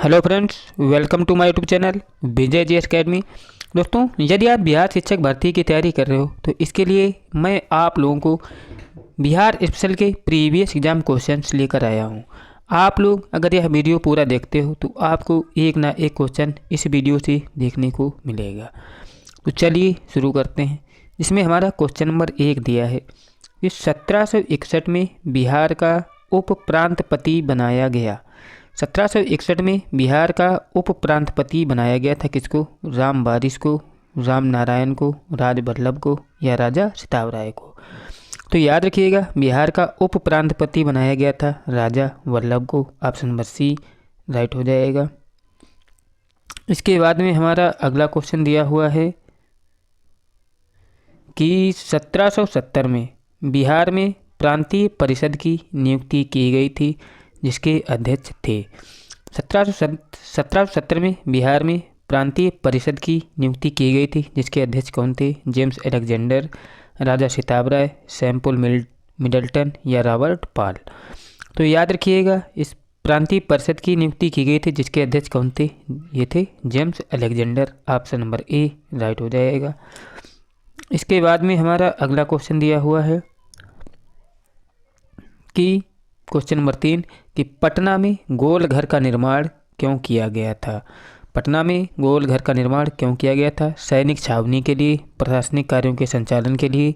Hello friends, welcome to my YouTube channel Vijay ji academy. दोस्तों, यदि आप बिहार शिक्षक भर्ती की तैयारी कर रहे हो तो इसके लिए मैं आप लोगों को बिहार स्पेशल के प्रीवियस एग्जाम क्वेश्चंस लेकर आया हूं। आप लोग अगर यह वीडियो पूरा देखते हो तो आपको एक ना एक क्वेश्चन इस वीडियो से देखने को मिलेगा। तो चलिए शुरू करते हैं। इसमें हमारा क्वेश्चन नंबर 1 दिया है कि 1761 में बिहार का उप प्रांतपति बनाया गया। 1761 में बिहार का उप प्रांतपति बनाया गया था किसको? राम बारिश को, राम नारायण को, राज वल्लभ को या राजा सिताब राय को। तो याद रखिएगा, बिहार का उप प्रांतपति बनाया गया था राजा वल्लभ को। ऑप्शन नंबर सी राइट हो जाएगा। इसके बाद में हमारा अगला क्वेश्चन दिया हुआ है कि 1770 में बिहार में प्रांतीय परिषद की नियुक्ति की गई थी जिसके अध्यक्ष थे। 1770 में बिहार में प्रांतीय परिषद की नियुक्ति की गई थी जिसके अध्यक्ष कौन थे? जेम्स अलेक्जेंडर, राजा सिताब राय, सैम्पल मिडल्टन या रॉबर्ट पाल। तो याद रखिएगा, इस प्रांतीय परिषद की नियुक्ति की गई थी जिसके अध्यक्ष कौन थे? ये थे James Alexander. Option number A right हो जाएगा। इसके बाद में हमारा अगला क्वेश्चन दिया हुआ है कि क्वेश्चन नंबर 3 कि पटना में गोल घर का निर्माण क्यों किया गया था? पटना में गोल घर का निर्माण क्यों किया गया था? सैनिक छावनी के लिए, प्रशासनिक कार्यों के संचालन के लिए,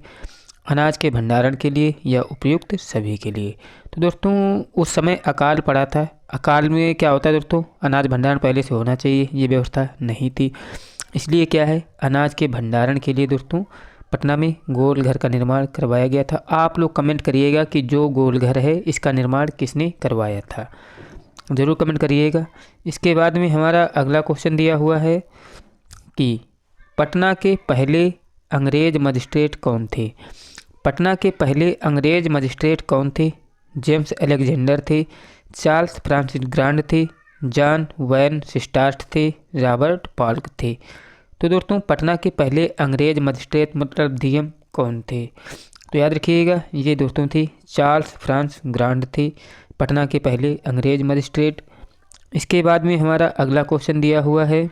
अनाज के भंडारण के लिए या उपयुक्त सभी के लिए। तो दोस्तों, उस समय अकाल पड़ा था। अकाल में क्या होता है दोस्तों? अनाज भंडारण पहले से होना चाहिए, ये व्यवस्था नहीं थी। इसलिए क्या है, अनाज के भंडारण के लिए दोस्तों पटना में गोल घर का निर्माण करवाया गया था। आप लोग कमेंट करिएगा कि जो गोल घर है इसका निर्माण किसने करवाया था, ज़रूर कमेंट करिएगा। इसके बाद में हमारा अगला क्वेश्चन दिया हुआ है कि पटना के पहले अंग्रेज मजिस्ट्रेट कौन थे? पटना के पहले अंग्रेज मजिस्ट्रेट कौन थे? जेम्स अलेक्जेंडर थे, चार्ल्स फ्रांसिस ग्रांड थे, जॉन वैन सिस्टार्ट थे, रॉबर्ट पाल्क थे। तो दोस्तों, पटना के पहले अंग्रेज मजिस्ट्रेट मतलब डीएम कौन थे? तो याद रखिएगा, ये दोस्तों थे चार्ल्स फ्रांस ग्रांड थे पटना के पहले अंग्रेज मजिस्ट्रेट। इसके बाद में हमारा अगला क्वेश्चन दिया हुआ है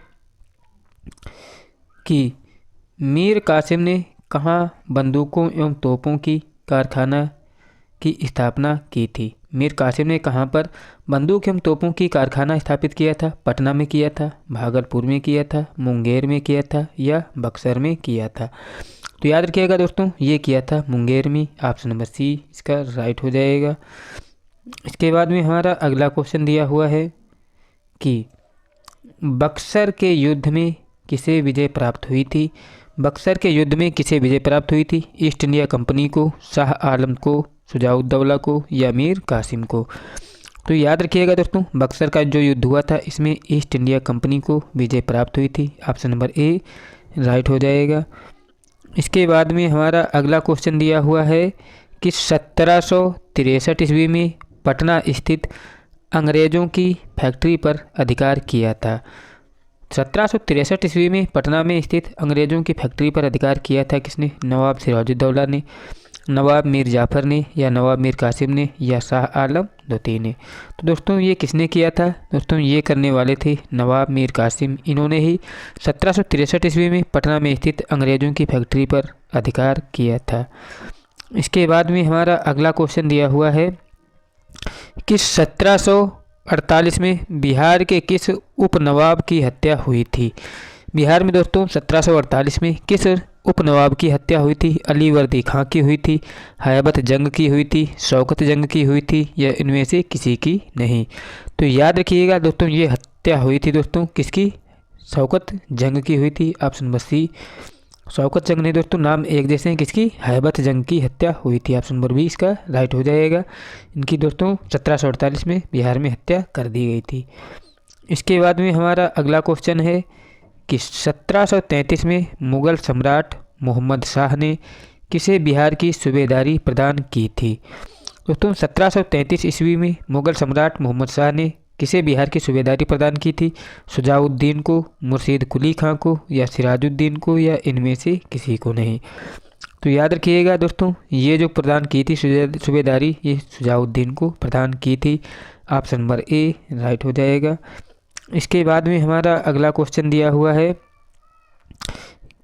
कि मीर कासिम ने कहाँ बंदूकों एवं तोपों की कारखाना की स्थापना की थी? मीर कासिम ने कहाँ पर बंदूक एवं तोपों की कारखाना स्थापित किया था? पटना में किया था, भागलपुर में किया था, मुंगेर में किया था या बक्सर में किया था? तो याद रखिएगा दोस्तों, ये किया था मुंगेर में। ऑप्शन नंबर सी इसका राइट हो जाएगा। इसके बाद में हमारा अगला क्वेश्चन दिया हुआ है कि बक्सर के युद्ध में किसे विजय प्राप्त हुई थी? बक्सर के युद्ध में किसे विजय प्राप्त हुई थी? ईस्ट इंडिया कंपनी को, शाह आलम को, शुजाउद्दौला को या मीर कासिम को? तो याद रखिएगा दोस्तों, बक्सर का जो युद्ध हुआ था इसमें ईस्ट इंडिया कंपनी को विजय प्राप्त हुई थी। ऑप्शन नंबर ए राइट हो जाएगा। इसके बाद में हमारा अगला क्वेश्चन दिया हुआ है कि 1763 ईस्वी में पटना स्थित अंग्रेज़ों की फैक्ट्री पर अधिकार किया था। 1763 ईस्वी में पटना में स्थित अंग्रेज़ों की फैक्ट्री पर अधिकार किया था किसने? नवाब सिराजुद्दौला ने, नवाब मीर जाफ़र ने या नवाब मीर कासिम ने या शाह आलम द्वितीय ने। तो दोस्तों, ये किसने किया था? दोस्तों, ये करने वाले थे नवाब मीर कासिम। इन्होंने ही 1763 ईस्वी में पटना में स्थित अंग्रेज़ों की फैक्ट्री पर अधिकार किया था। इसके बाद में हमारा अगला क्वेश्चन दिया हुआ है कि 1748 में बिहार के किस उप नवाब की हत्या हुई थी? बिहार में दोस्तों 1748 में किस उप नवाब की हत्या हुई थी? अली वर्दी खां की हुई थी, हैबत जंग की हुई थी, शौकत जंग की हुई थी या इनमें से किसी की नहीं? तो याद रखिएगा दोस्तों, ये हत्या हुई थी दोस्तों किसकी? शौकत जंग की हुई थी। ऑप्शन नंबर सी शौकत जंग नहीं दोस्तों, नाम एक जैसे हैं, किसकी? हैबत जंग की हत्या हुई थी। ऑप्शन नंबर बी इसका राइट हो जाएगा। इनकी दोस्तों 1748 में बिहार में हत्या कर दी गई थी। इसके बाद में हमारा अगला क्वेश्चन है कि 1733 में मुग़ल सम्राट मोहम्मद शाह ने किसे बिहार की सूबेदारी प्रदान की थी? दोस्तों, 1733 ईस्वी में मुग़ल सम्राट मोहम्मद शाह ने किसे बिहार की सूबेदारी प्रदान की थी? शुजाउद्दीन को, मुर्शीद कुली खां को या सिराजुद्दीन को या इनमें से किसी को नहीं? तो याद रखिएगा दोस्तों, ये जो प्रदान की थी सूबेदारी, ये शुजाउद्दीन को प्रदान की थी। ऑप्शन नंबर ए राइट हो जाएगा। इसके बाद में हमारा अगला क्वेश्चन दिया हुआ है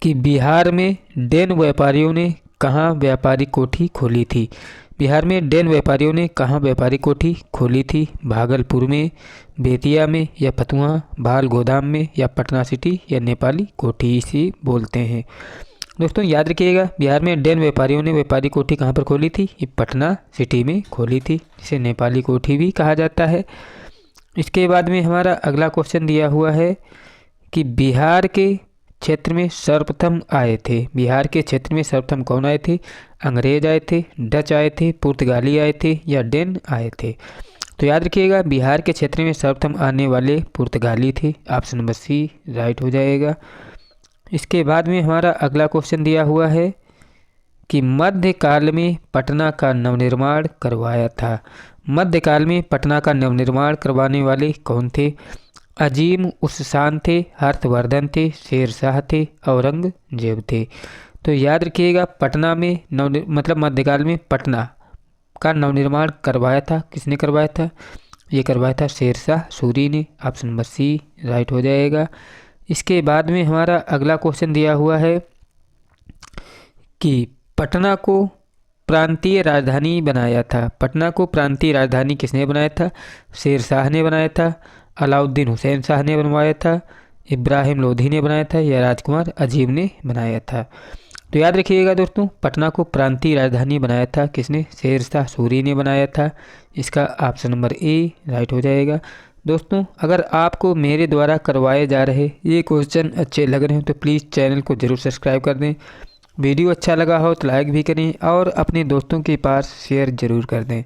कि बिहार में डैन व्यापारियों ने कहाँ व्यापारिक कोठी खोली थी। बिहार में डैन व्यापारियों ने कहाँ व्यापारिक कोठी खोली थी। भागलपुर में, बेतिया में, या फतुहा, भाल गोदाम में, या पटना सिटी, या नेपाली कोठी इसे बोलते हैं। दोस्तों याद रखिएगा, बिहार में डैन व्यापारियों ने व्यापारिक कोठी कहाँ पर खोली थी, ये पटना सिटी में खोली थी, जिसे नेपाली कोठी भी कहा जाता है। इसके बाद में हमारा अगला क्वेश्चन दिया हुआ है कि बिहार के क्षेत्र में सर्वप्रथम आए थे। बिहार के क्षेत्र में सर्वप्रथम कौन आए थे। अंग्रेज आए थे, डच आए थे, पुर्तगाली आए थे, या डैन आए थे। तो याद रखिएगा, बिहार के क्षेत्र में सर्वप्रथम आने वाले पुर्तगाली थे। ऑप्शन नंबर सी राइट हो जाएगा। इसके बाद में हमारा अगला क्वेश्चन दिया हुआ है कि मध्यकाल में पटना का नवनिर्माण करवाया था। मध्यकाल में पटना का नवनिर्माण करवाने वाले कौन थे। अजीम उस्सान थे, हर्षवर्धन थे, शेरशाह थे, औरंगजेब थे। तो याद रखिएगा, पटना में मतलब मध्यकाल में पटना का नवनिर्माण करवाया था। किसने करवाया था, ये करवाया था शेरशाह सूरी ने। ऑप्शन नंबर सी राइट हो जाएगा। इसके बाद में हमारा अगला क्वेश्चन दिया हुआ है कि पटना को प्रांतीय राजधानी बनाया था। पटना को प्रांतीय राजधानी किसने बनाया था। शेरशाह ने बनाया था, अलाउद्दीन हुसैन शाह ने बनवाया था, इब्राहिम लोधी ने बनाया था, या राजकुमार अजीम ने बनाया था। तो याद रखिएगा दोस्तों, पटना को प्रांतीय राजधानी बनाया था किसने, शेरशाह सूरी ने बनाया था। इसका ऑप्शन नंबर ए राइट हो जाएगा। दोस्तों अगर आपको मेरे द्वारा करवाए जा रहे ये क्वेश्चन अच्छे लग रहे हैं तो प्लीज़ चैनल को ज़रूर सब्सक्राइब कर दें। वीडियो अच्छा लगा हो तो लाइक भी करें और अपने दोस्तों के पास शेयर ज़रूर कर दें।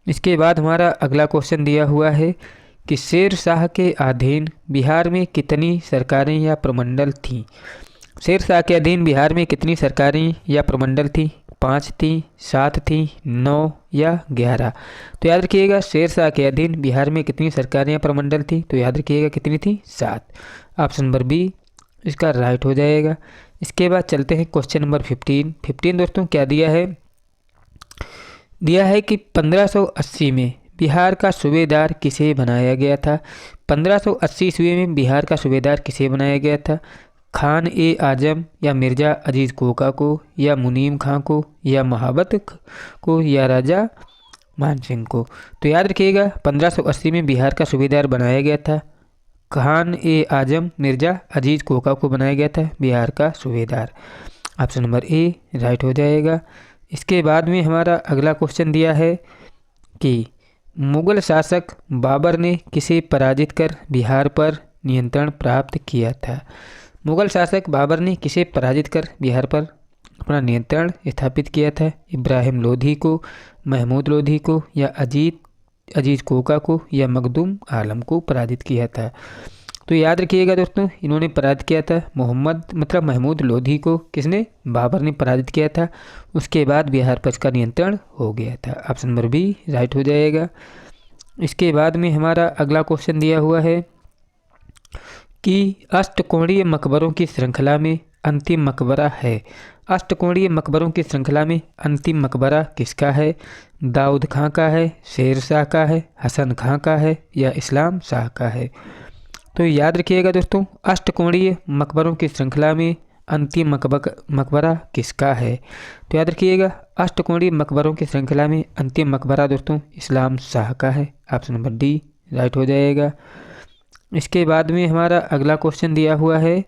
इसके बाद हमारा अगला क्वेश्चन दिया हुआ है कि शेरशाह के अधीन बिहार में कितनी सरकारें या प्रमंडल थीं। शेरशाह के अधीन बिहार में कितनी सरकारें या प्रमंडल थी। 5 थी, 7 थी, 9 या 11। तो याद रखिएगा, शेरशाह के अधीन बिहार में कितनी सरकारें या प्रमंडल थी। तो याद रखिएगा कितनी थी, 7। ऑप्शन नंबर बी इसका राइट हो जाएगा। इसके बाद चलते हैं क्वेश्चन नंबर 15 दोस्तों क्या दिया है कि 1580 में बिहार का सूबेदार किसे बनाया गया था। 1580 ईस्वी में बिहार का सूबेदार किसे बनाया गया था। खान ए आजम, या मिर्ज़ा अजीज़ कोका को, या मुनीम खां को, या महाबत को, या राजा मानसिंह को। तो याद रखिएगा, 1580 में बिहार का सूबेदार बनाया गया था खान ए आजम, मिर्ज़ा अजीज़ कोका को बनाया गया था बिहार का सूबेदार। ऑप्शन नंबर ए राइट हो जाएगा। इसके बाद में हमारा अगला क्वेश्चन दिया है कि मुग़ल शासक बाबर ने किसे पराजित कर बिहार पर नियंत्रण प्राप्त किया था। मुग़ल शासक बाबर ने किसे पराजित कर बिहार पर अपना नियंत्रण स्थापित किया था। इब्राहिम लोधी को, महमूद लोधी को, या अजीज़ कोका को, या मखदूम आलम को पराजित किया था। तो याद रखिएगा दोस्तों, इन्होंने पराजित किया था महमूद लोधी को किसने, बाबर ने पराजित किया था। उसके बाद बिहार पर इसका नियंत्रण हो गया था। ऑप्शन नंबर बी राइट हो जाएगा। इसके बाद में हमारा अगला क्वेश्चन दिया हुआ है कि अष्टकोणीय मकबरों की श्रृंखला में अंतिम मकबरा है। अष्टकोणीय मकबरों की श्रृंखला में अंतिम मकबरा किसका है। दाऊद खां का है, शेरशाह का है, हसन खां का है, या इस्लाम शाह का है। तो याद रखिएगा दोस्तों, अष्टकोणीय मकबरों की श्रृंखला में अंतिम मकबरा किसका है। तो याद रखिएगा, अष्टकोणीय मकबरों की श्रृंखला में अंतिम मकबरा दोस्तों इस्लाम शाह का है। ऑप्शन नंबर डी राइट हो जाएगा। इसके बाद में हमारा अगला क्वेश्चन दिया हुआ है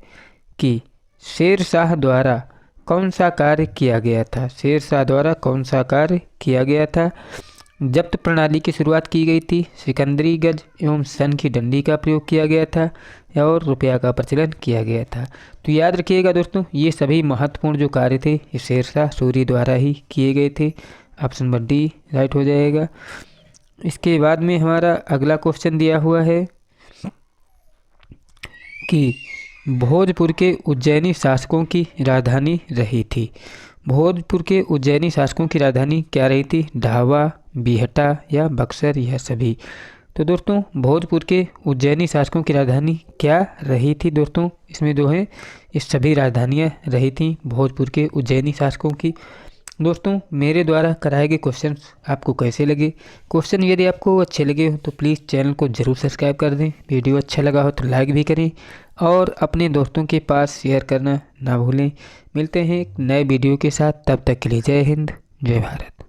कि शेरशाह द्वारा कौन सा कार्य किया गया था। शेरशाह द्वारा कौन सा कार्य किया गया था। जब्त प्रणाली की शुरुआत की गई थी, सिकंदरी गज एवं सन की डंडी का प्रयोग किया गया था, और रुपया का प्रचलन किया गया था। तो याद रखिएगा दोस्तों, ये सभी महत्वपूर्ण जो कार्य थे ये शेरशाह सूरी द्वारा ही किए गए थे। ऑप्शन नंबर डी राइट हो जाएगा। इसके बाद में हमारा अगला क्वेश्चन दिया हुआ है कि भोजपुर के उज्जैनी शासकों की राजधानी रही थी। भोजपुर के उज्जैनी शासकों की राजधानी क्या रही थी। ढावा, बीहटा, या बक्सर, यह सभी। तो दोस्तों भोजपुर के उज्जैनी शासकों की राजधानी क्या रही थी दोस्तों, इसमें जो है ये सभी राजधानियाँ रही थी भोजपुर के उज्जैनी शासकों की। दोस्तों, मेरे द्वारा कराए गए क्वेश्चंस आपको कैसे लगे? क्वेश्चन यदि आपको अच्छे लगे हो तो प्लीज़ चैनल को ज़रूर सब्सक्राइब कर दें। वीडियो अच्छा लगा हो तो लाइक भी करें और अपने दोस्तों के पास शेयर करना ना भूलें। मिलते हैं एक नए वीडियो के साथ, तब तक के लिए जय हिंद, जय भारत।